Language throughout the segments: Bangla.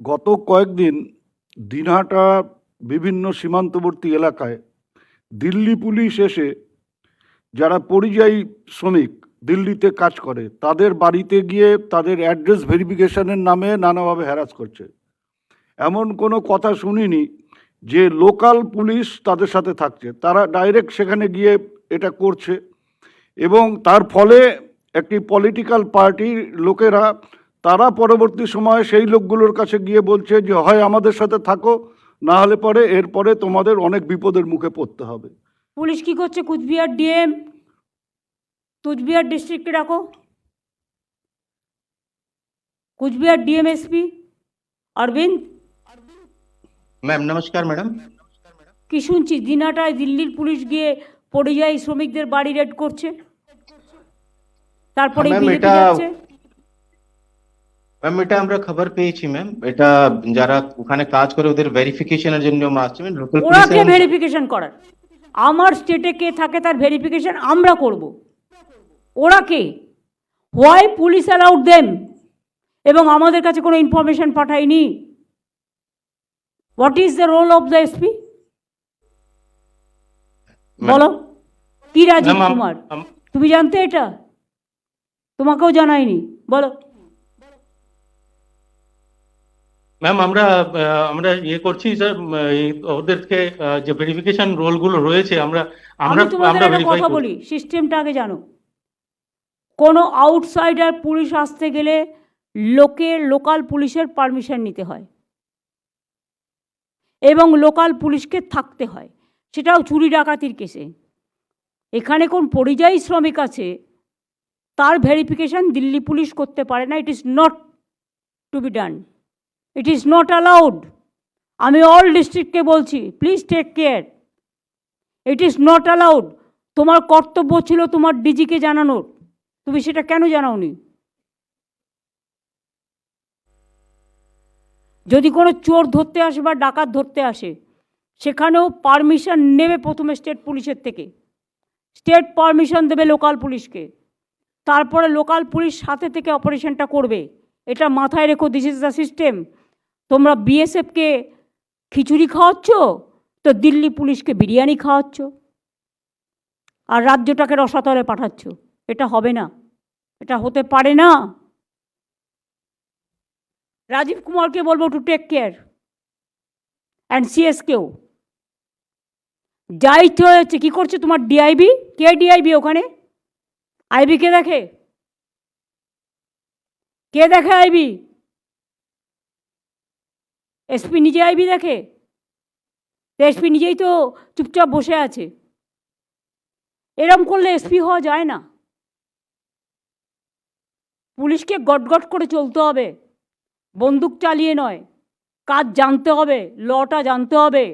গত কয়েকদিন দিনহাটা বিভিন্ন সীমান্তবর্তী এলাকায় দিল্লি পুলিশ এসে যারা পরিযায়ী শ্রমিক দিল্লিতে কাজ করে তাদের বাড়িতে গিয়ে তাদের অ্যাড্রেস ভেরিফিকেশনের নামে নানাভাবে হ্যারাস করছে। এমন কোনো কথা শুনিনি যে লোকাল পুলিশ তাদের সাথে থাকছে, তারা ডাইরেক্ট সেখানে গিয়ে এটা করছে এবং তার ফলে একটি পলিটিক্যাল পার্টির লোকেরা তারা পরবর্তী সময়ে সেই লোকগুলোর কাছে গিয়ে বলছে যে হয় আমাদের সাথে থাকো, না হলে পরে এরপরে তোমাদের অনেক বিপদের মুখে পড়তে হবে। পুলিশ কি করছে? কুচবিহার ডিএম, কুচবিহার ডিস্ট্রিক্টে রাখো, কুচবিহার ডিএমএসপি অরবিন্দ। मैम नमस्कार मैडम। কি শুনছি দিনাটায় দিল্লির পুলিশ গিয়ে পরিযায়ী শ্রমিকদের বাড়ি রেড করছে, তারপরে ম্যাম বিজেপি এটা যাচ্ছে। ম্যাম এটা আমরা খবর পেয়েছি ম্যাম, এটা যারা ওখানে কাজ করে ওদের ভেরিফিকেশনের জন্য আমরা আসছি ম্যাম। লোকাল ওরা কে পুলিশ ভেরিফিকেশন করার? আমার স্টেটে কে থাকে তার ভেরিফিকেশন আমরা করব। ওরা কে? Why police allowed them? এবং আমাদের কাছে কোনো ইনফরমেশন পাঠায়নি। What is the role of the SP? বলো কি রাজীব কুমার, তুমি জানতে এটা? তোমাকেও জানায়নি, বলো। ম্যাম আমরা আমরা ইয়ে করছি স্যার, ওদেরকে যে ভেরিফিকেশন রোলগুলো রয়েছে আমরা আমরা আমি তোমাদের আমরা একটা ভেরিফাই কথা করি। বলি, সিস্টেমটা আগে জানো। কোনো আউটসাইডার পুলিশ আসতে গেলে লোকাল পুলিশের পারমিশন নিতে হয় এবং লোকাল পুলিশকে থাকতে হয়, সেটাও চুরি ডাকাতির কেসে। এখানে কোন পরিযায়ী শ্রমিক আছে তার ভেরিফিকেশন দিল্লি পুলিশ করতে পারে না। It is not to be done, it is not allowed. আমি অল ডিস্ট্রিক্টকে বলছি, please take care, it is not allowed. তোমার কর্তব্য ছিল তোমার ডিজিকে জানানোর, তুমি সেটা কেন জানাওনি? যদি কোনো চোর ধরতে আসে বা ডাকাত ধরতে আসে, সেখানেও পারমিশন নেবে প্রথমে স্টেট পুলিশের থেকে, স্টেট পারমিশন দেবে লোকাল পুলিশকে, তারপরে লোকাল পুলিশ সাথে থেকে অপারেশনটা করবে। এটা মাথায় রেখো, দিস ইজ দ্য সিস্টেম। তোমরা বিএসএফকে খিচুড়ি খাওয়াচ্ছ তো দিল্লি পুলিশকে বিরিয়ানি খাওয়াচ্ছ আর রাজ্যটাকে রসাতলে পাঠাচ্ছ। এটা হবে না, এটা হতে পারে না। রাজীব কুমারকে বলবো টু টেক কেয়ার অ্যান্ড সিএসকেও। যা ইচ্ছে হয়েছে। কী করছে তোমার ডিআইবি? কে ডিআইবি ওখানে? আইবি কে দেখে? কে দেখে আইবি? এসপি নিজে আইবি দেখে? এসপি নিজেই তো চুপচাপ বসে আছে। এরম করলে এসপি হওয়া যায় না। পুলিশকে গটগট করে চলতে হবে, বন্দুক চালিয়ে নয়। কাজ জানতে হবে, লটা জানতে হবে,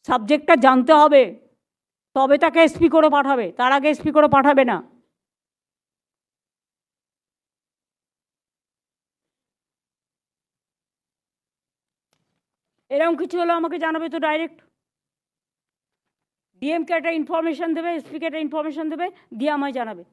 সাবজেক্টটা জানতে হবে, তবে তাকে এসপি করে পাঠাবে, তার আগে এসপি করে পাঠাবে না। এরকম কিছু হলে আমাকে জানাবে তো ডাইরেক্ট। ডিএমকে একটা ইনফরমেশন দেবে, এসপিকে একটা ইনফরমেশন দেবে, দিয়ে আমায় জানাবে।